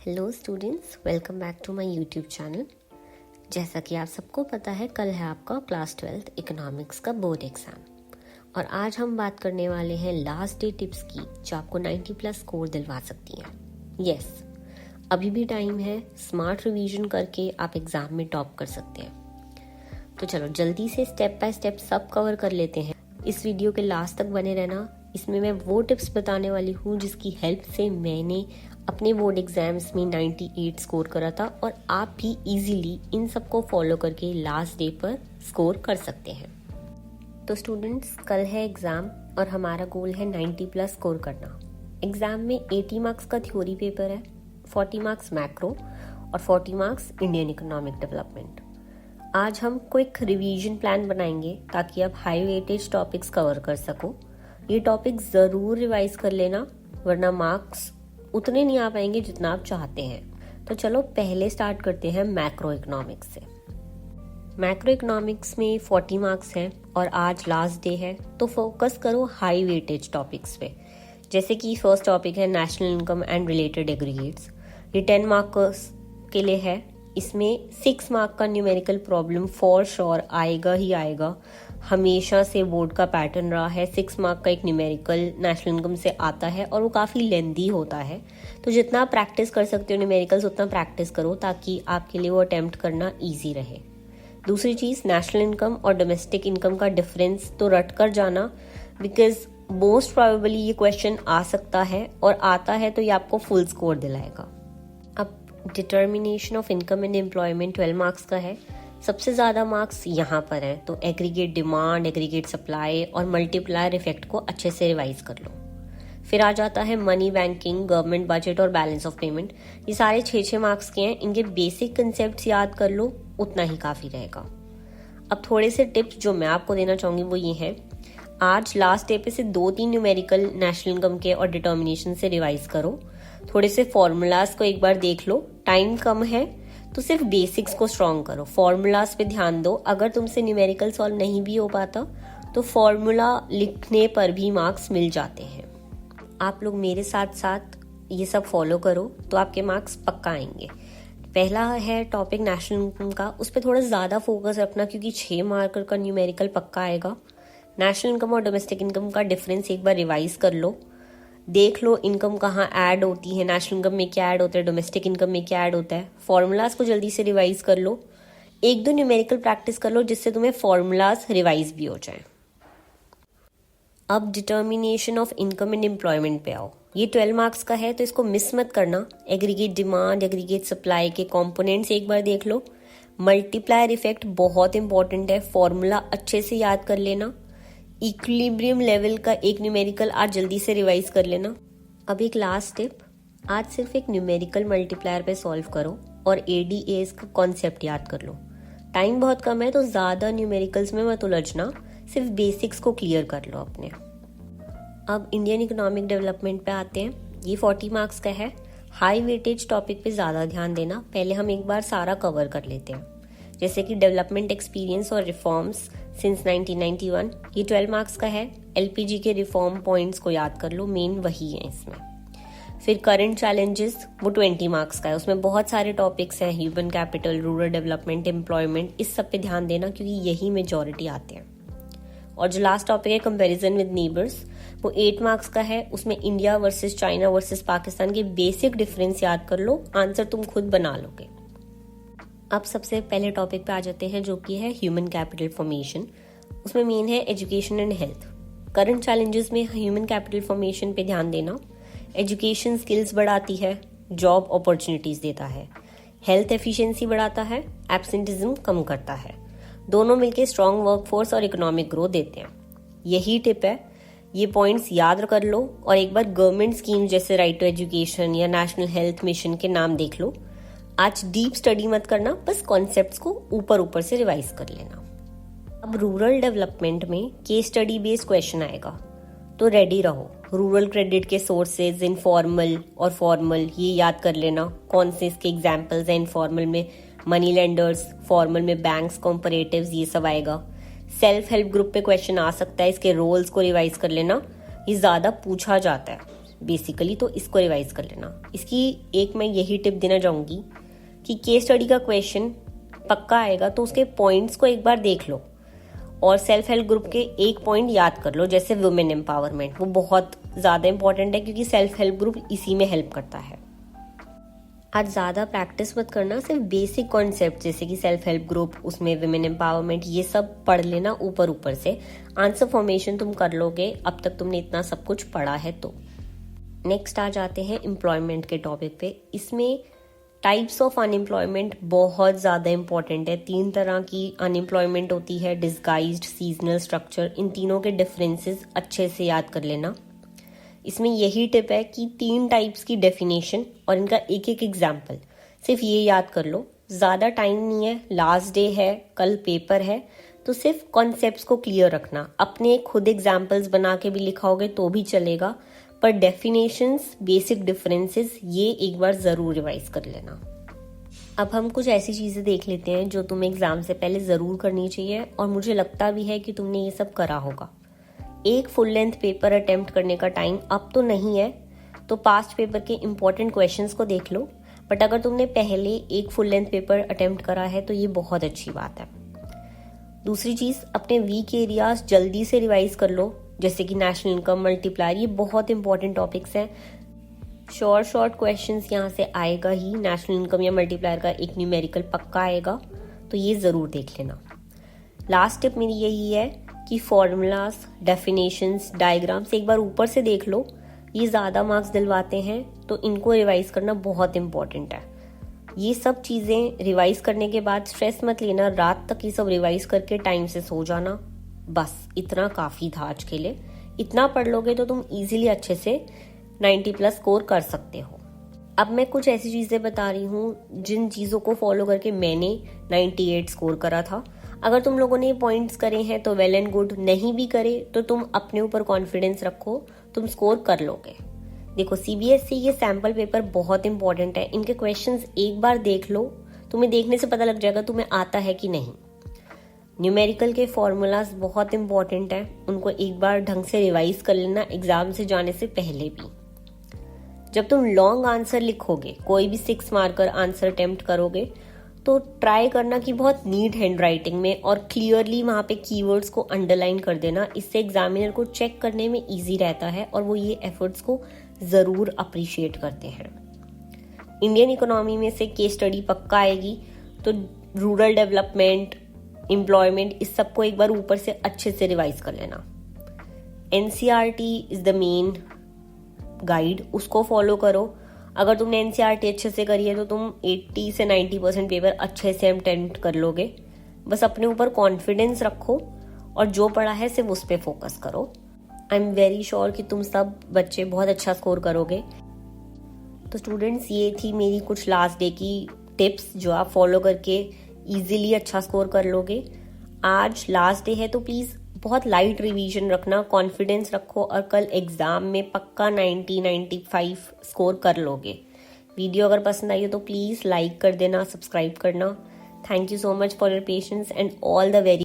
Hello students, welcome back to my YouTube channel. जैसा कि आप सबको पता है, कल है आपका क्लास 12th इकोनॉमिक्स का बोर्ड एग्ज़ाम और आज हम बात करने वाले हैं लास्ट डे टिप्स की जो आपको 90+ स्कोर दिलवा सकती हैं। यस, अभी भी टाइम है, स्मार्ट रिवीजन करके आप एग्ज़ाम में टॉप कर सकते हैं। तो चलो जल्दी से स्टेप बाय स्टेप सब कवर कर लेते हैं। इस वीडियो के लास्ट तक बने रहना। इसमें मैं वो टिप्स बताने वाली हूँ जिसकी हेल्प से मैंने अपने बोर्ड एग्जाम्स में 98 स्कोर करा था और आप भी इजीली इन सबको फॉलो करके लास्ट डे पर स्कोर कर सकते हैं। तो स्टूडेंट्स, कल है एग्ज़ाम और हमारा गोल है 90+ स्कोर करना। एग्ज़ाम में 80 मार्क्स का थ्योरी पेपर है, 40 मार्क्स मैक्रो और 40 मार्क्स इंडियन इकोनॉमिक डेवलपमेंट। आज हम क्विक रिवीजन प्लान बनाएंगे ताकि आप हाई वेटेज टॉपिक्स कवर कर सको। ये टॉपिक ज़रूर रिवाइज कर लेना, वरना मार्क्स उतने नहीं आ पाएंगे जितना आप चाहते हैं। तो चलो पहले स्टार्ट करते हैं मैक्रो इकोनॉमिक्स से। मैक्रो इकोनॉमिक्स में 40 मार्क्स हैं और आज लास्ट डे है, तो फोकस करो हाई वेटेज टॉपिक्स पे। जैसे कि फर्स्ट टॉपिक है national income and related aggregates. ये 10 मार्क्स के लिए है। इसमें 6 मार्क का न्यूमेरिकल प्रॉब्लम फॉर श्योर आएगा ही आएगा, हमेशा से बोर्ड का पैटर्न रहा है। 6 मार्क का एक न्यूमेरिकल नेशनल इनकम से आता है और वो काफ़ी लेंदी होता है। तो जितना आप प्रैक्टिस कर सकते हो न्यूमेरिकल्स उतना प्रैक्टिस करो ताकि आपके लिए वो अटेम्प्ट करना ईजी रहे। दूसरी चीज़, नेशनल इनकम और डोमेस्टिक इनकम का डिफरेंस तो रट कर जाना, बिकॉज मोस्ट प्रोबेबली ये क्वेश्चन आ सकता है और आता है तो ये आपको फुल स्कोर दिलाएगा। अब determination of income and employment 12 marks का है। सबसे ज़्यादा मार्क्स यहाँ पर हैं, तो एग्रीगेट डिमांड, एग्रीगेट सप्लाई और मल्टीप्लायर इफेक्ट को अच्छे से रिवाइज कर लो। फिर आ जाता है मनी बैंकिंग, गवर्नमेंट बजट और बैलेंस ऑफ पेमेंट। ये सारे 6 मार्क्स के हैं। इनके बेसिक कंसेप्ट याद कर लो, उतना ही काफ़ी रहेगा। अब थोड़े से टिप्स जो मैं आपको देना चाहूँगी वो ये हैं, आज लास्ट डे पे से 2-3 न्यूमेरिकल नेशनल इनकम के और डिटर्मिनेशन से रिवाइज करो। थोड़े से फॉर्मूलाज को एक बार देख लो। टाइम कम है तो सिर्फ बेसिक्स को स्ट्रॉन्ग करो, फॉर्मूलाज पे ध्यान दो। अगर तुमसे न्यूमेरिकल सॉल्व नहीं भी हो पाता तो फॉर्मूला लिखने पर भी मार्क्स मिल जाते हैं। आप लोग मेरे साथ साथ ये सब फॉलो करो तो आपके मार्क्स पक्का आएंगे। पहला है टॉपिक नेशनल इनकम का, उस पर थोड़ा ज़्यादा फोकस रखना क्योंकि 6 मार्कर का न्यूमेरिकल पक्का आएगा। नेशनल इनकम और डोमेस्टिक इनकम का डिफरेंस एक बार रिवाइज कर लो, देख लो इनकम कहाँ ऐड होती है, नेशनल इनकम में क्या ऐड होता है, डोमेस्टिक इनकम में क्या ऐड होता है। फॉर्मूलाज को जल्दी से रिवाइज कर लो। 1-2 न्यूमेरिकल प्रैक्टिस कर लो जिससे तुम्हें फॉर्मूलाज रिवाइज भी हो जाए। अब determination of income and employment पे आओ। ये 12 मार्क्स का है तो इसको मिस मत करना। एग्रीगेट डिमांड, एग्रीगेट सप्लाई के कॉम्पोनेंट्स एक बार देख लो। मल्टीप्लायर इफेक्ट बहुत इंपॉर्टेंट है, फॉर्मूला अच्छे से याद कर लेना। इक्विलिब्रियम लेवल का एक न्यूमेरिकल आज जल्दी से रिवाइज कर लेना। अब एक लास्ट टिप, आज सिर्फ एक न्यूमेरिकल मल्टीप्लायर पे सॉल्व करो और ADAs का कॉन्सेप्ट याद कर लो। टाइम बहुत कम है तो ज़्यादा न्यूमेरिकल्स में मत उलझना, सिर्फ बेसिक्स को क्लियर कर लो अपने। अब इंडियन इकोनॉमिक डेवलपमेंट पे आते हैं। ये 40 मार्क्स का है। हाई वेटेज टॉपिक पे ज़्यादा ध्यान देना। पहले हम एक बार सारा कवर कर लेते हैं, जैसे कि डेवलपमेंट एक्सपीरियंस और रिफॉर्म्स सिंस 1991। ये 12 मार्क्स का है। LPG के रिफॉर्म पॉइंट्स को याद कर लो, मेन वही है इसमें। फिर करंट चैलेंजेस, वो 20 मार्क्स का है। उसमें बहुत सारे टॉपिक्स हैं, human capital, rural development, employment, इस सब पे ध्यान देना क्योंकि यही मेजॉरिटी आते हैं। और जो लास्ट टॉपिक है कंपैरिजन विद नेबर्स, वो 8 मार्क्स का है। उसमें India versus China versus Pakistan के बेसिक डिफरेंस याद कर लो, आंसर तुम खुद बना लोगे। अब सबसे पहले टॉपिक पे आ जाते हैं जो कि है ह्यूमन कैपिटल फॉर्मेशन। उसमें मेन है education and health. Current challenges में ह्यूमन कैपिटल फॉर्मेशन पे ध्यान देना। एजुकेशन स्किल्स बढ़ाती है, जॉब अपॉर्चुनिटीज देता है। हेल्थ एफिशिएंसी बढ़ाता है, एब्सेंटिज्म कम करता है। दोनों मिलकर स्ट्रॉन्ग वर्कफोर्स और इकोनॉमिक ग्रोथ देते हैं। यही टिप है, ये पॉइंट्स याद कर लो और एक बार गवर्नमेंट स्कीम जैसे राइट टू एजुकेशन या नेशनल हेल्थ मिशन के नाम देख लो। आज डीप स्टडी मत करना, बस कॉन्सेप्ट्स को ऊपर ऊपर से रिवाइज कर लेना। अब रूरल डेवलपमेंट में केस स्टडी बेस्ड क्वेश्चन आएगा तो रेडी रहो। रूरल क्रेडिट के सोर्सेज, इनफॉर्मल और फॉर्मल, ये याद कर लेना। कौन से इसके एग्जाम्पल्स हैं, इनफॉर्मल में मनी लेंडर्स, फॉर्मल में बैंक्स, कॉम्परेटिव्स, ये सब आएगा। सेल्फ हेल्प ग्रुप पे क्वेश्चन आ सकता है, इसके रोल्स को रिवाइज कर लेना, ये ज़्यादा पूछा जाता है। बेसिकली, तो इसको रिवाइज कर लेना। इसकी एक मैं यही टिप देना चाहूंगी कि केस स्टडी का क्वेश्चन पक्का आएगा तो उसके पॉइंट्स को एक बार देख लो और सेल्फ हेल्प ग्रुप के एक पॉइंट याद कर लो, जैसे वुमेन एम्पावरमेंट। वो बहुत ज़्यादा इंपॉर्टेंट है क्योंकि सेल्फ हेल्प ग्रुप इसी में हेल्प करता है। आज ज़्यादा प्रैक्टिस मत करना, सिर्फ बेसिक कॉन्सेप्ट जैसे कि सेल्फ हेल्प ग्रुप, उसमें वुमेन एम्पावरमेंट, ये सब पढ़ लेना ऊपर ऊपर से। आंसर फॉर्मेशन तुम कर लोगे, अब तक तुमने इतना सब कुछ पढ़ा है तो। नेक्स्ट आ जाते हैं एम्प्लॉयमेंट के टॉपिक पे। इसमें टाइप्स ऑफ अनएम्प्लॉयमेंट बहुत ज़्यादा इंपॉर्टेंट है। 3 तरह की अनएम्प्लॉयमेंट होती है, डिस्गाइज्ड, सीजनल, स्ट्रक्चर। इन तीनों के डिफरेंसेस अच्छे से याद कर लेना। इसमें यही टिप है कि 3 टाइप्स की डेफिनेशन और इनका एक एक एग्जाम्पल, सिर्फ ये याद कर लो। ज़्यादा टाइम नहीं है, लास्ट डे है, कल पेपर है, तो सिर्फ कॉन्सेप्ट्स को क्लियर रखना। अपने खुद एग्जाम्पल्स बना के भी लिखाओगे तो भी चलेगा, पर डेफिनेशंस, बेसिक डिफरेंसेस ये एक बार ज़रूर रिवाइज कर लेना। अब हम कुछ ऐसी चीज़ें देख लेते हैं जो तुम्हें एग्जाम से पहले ज़रूर करनी चाहिए, और मुझे लगता भी है कि तुमने ये सब करा होगा। एक फुल लेंथ पेपर अटेम्प्ट करने का टाइम अब तो नहीं है, तो पास्ट पेपर के इम्पोर्टेंट क्वेश्चंस को देख लो। बट अगर तुमने पहले एक फुल लेंथ पेपर अटेम्प्ट करा है तो ये बहुत अच्छी बात है। दूसरी चीज़, अपने वीक एरियाज जल्दी से रिवाइज कर लो, जैसे कि नेशनल इनकम, मल्टीप्लायर, ये बहुत इंपॉर्टेंट टॉपिक्स हैं। शॉर्ट क्वेश्चंस यहाँ से आएगा ही। नेशनल इनकम या मल्टीप्लायर का एक न्यूमेरिकल पक्का आएगा, तो ये ज़रूर देख लेना। लास्ट टिप मेरी यही है कि फॉर्मूलाज, डेफिनेशंस, डायग्राम्स एक बार ऊपर से देख लो, ये ज़्यादा मार्क्स दिलवाते हैं, तो इनको रिवाइज करना बहुत इंपॉर्टेंट है। ये सब चीज़ें रिवाइज करने के बाद स्ट्रेस मत लेना, रात तक ये सब रिवाइज करके टाइम से सो जाना। बस इतना काफ़ी था आज के लिए। इतना पढ़ लोगे तो तुम इजीली अच्छे से 90+ स्कोर कर सकते हो। अब मैं कुछ ऐसी चीज़ें बता रही हूँ जिन चीज़ों को फॉलो करके मैंने 98 स्कोर करा था। अगर तुम लोगों ने ये पॉइंट्स करे हैं तो वेल एंड गुड, नहीं भी करे तो तुम अपने ऊपर कॉन्फिडेंस रखो, तुम स्कोर कर लोगे। देखो, CBSE के सैम्पल पेपर बहुत इंपॉर्टेंट है। इनके क्वेश्चंस एक बार देख लो, तुम्हें देखने से पता लग जाएगा तुम्हें आता है कि नहीं। न्यूमेरिकल के फॉर्मूलाज बहुत इंपॉर्टेंट है, उनको एक बार ढंग से रिवाइज कर लेना एग्जाम से जाने से पहले भी। जब तुम लॉन्ग आंसर लिखोगे, कोई भी 6 मार्कर आंसर अटेम्प्ट करोगे, तो ट्राई करना कि बहुत नीट हैंड राइटिंग में और क्लियरली वहाँ पे कीवर्ड्स को अंडरलाइन कर देना। इससे एग्जामिनर को चेक करने में इजी रहता है और वो ये एफर्ट्स को ज़रूर अप्रिशिएट करते हैं। इंडियन इकोनॉमी में से केस स्टडी पक्का आएगी, तो रूरल डेवलपमेंट, एम्प्लॉयमेंट, इस सब को एक बार ऊपर से अच्छे से रिवाइज कर लेना। NCERT is the main guide, उसको फॉलो करो। अगर तुमने NCERT अच्छे से करी है तो तुम 80 से 90% पेपर अच्छे से अटेम्प्ट कर लोगे। बस अपने ऊपर कॉन्फिडेंस रखो और जो पढ़ा है सिर्फ उस पर फोकस करो। आई एम वेरी श्योर कि तुम सब बच्चे बहुत अच्छा स्कोर करोगे। तो स्टूडेंट्स, ये थी मेरी कुछ लास्ट डे की टिप्स जो आप फॉलो करके इजीली अच्छा स्कोर कर लोगे। आज लास्ट डे है तो प्लीज़ बहुत लाइट रिवीजन रखना, कॉन्फिडेंस रखो और कल एग्जाम में पक्का 90-95 स्कोर कर लोगे। वीडियो अगर पसंद आई हो तो प्लीज़ लाइक कर देना, सब्सक्राइब करना। Thank you so much for your patience and all the very